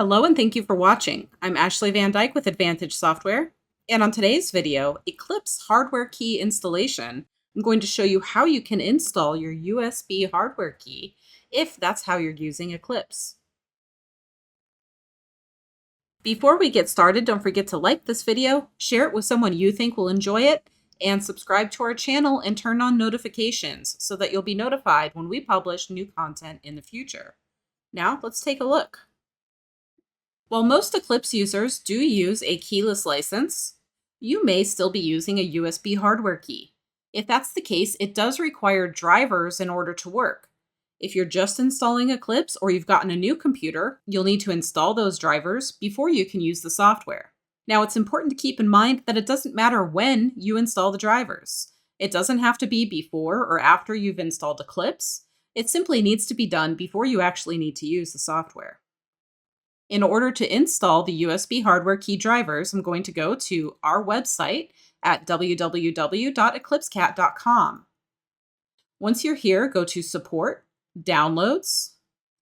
Hello and thank you for watching. I'm Ashley Van Dyke with Advantage Software, and on today's video, Eclipse hardware key installation, I'm going to show you how you can install your USB hardware key if that's how you're using Eclipse. Before we get started, don't forget to like this video, share it with someone you think will enjoy it, and subscribe to our channel and turn on notifications so that you'll be notified when we publish new content in the future. Now, let's take a look. While most Eclipse users do use a keyless license, you may still be using a USB hardware key. If that's the case, it does require drivers in order to work. If you're just installing Eclipse or you've gotten a new computer, you'll need to install those drivers before you can use the software. Now, it's important to keep in mind that it doesn't matter when you install the drivers. It doesn't have to be before or after you've installed Eclipse. It simply needs to be done before you actually need to use the software. In order to install the USB hardware key drivers, I'm going to go to our website at www.eclipsecat.com. Once you're here, go to Support, Downloads,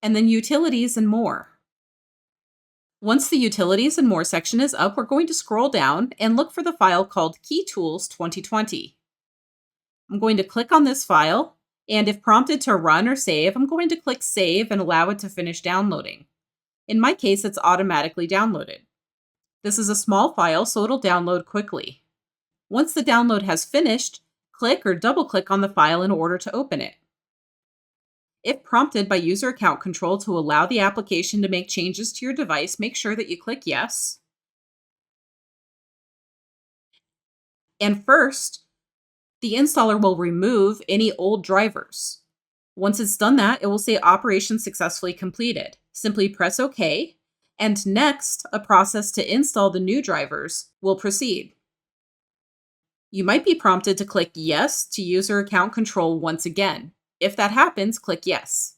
and then Utilities and More. Once the Utilities and More section is up, we're going to scroll down and look for the file called Key Tools 2020. I'm going to click on this file, and if prompted to run or save, I'm going to click Save and allow it to finish downloading. In my case, it's automatically downloaded. This is a small file, so it'll download quickly. Once the download has finished, click or double-click on the file in order to open it. If prompted by user account control to allow the application to make changes to your device, make sure that you click Yes. And first, the installer will remove any old drivers. Once it's done that, it will say Operation Successfully Completed. Simply press OK, and next, a process to install the new drivers will proceed. You might be prompted to click Yes to user account control once again. If that happens, click Yes.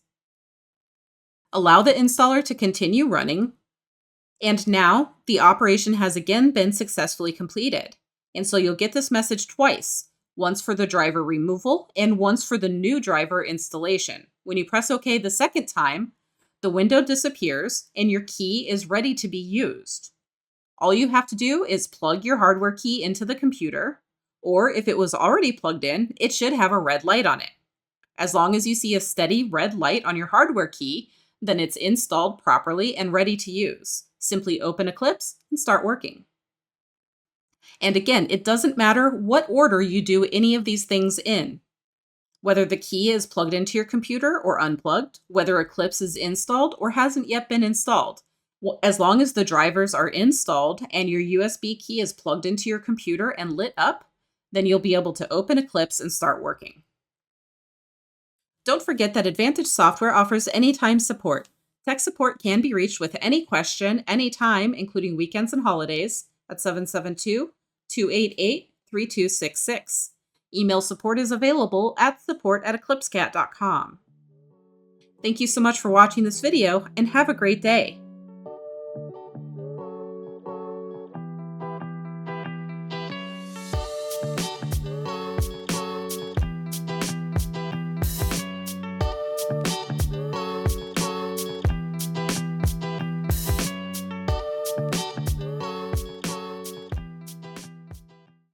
Allow the installer to continue running, and now the operation has again been successfully completed. And so you'll get this message twice. Once for the driver removal and once for the new driver installation. When you press OK the second time, the window disappears and your key is ready to be used. All you have to do is plug your hardware key into the computer, or if it was already plugged in, it should have a red light on it. As long as you see a steady red light on your hardware key, then it's installed properly and ready to use. Simply open Eclipse and start working. And again, it doesn't matter what order you do any of these things in. Whether the key is plugged into your computer or unplugged, whether Eclipse is installed or hasn't yet been installed. As long as the drivers are installed and your USB key is plugged into your computer and lit up, then you'll be able to open Eclipse and start working. Don't forget that Advantage Software offers anytime support. Tech support can be reached with any question, anytime, including weekends and holidays, at 772-288-3266. Email support is available at support@eclipsecat.com. Thank you so much for watching this video, and have a great day.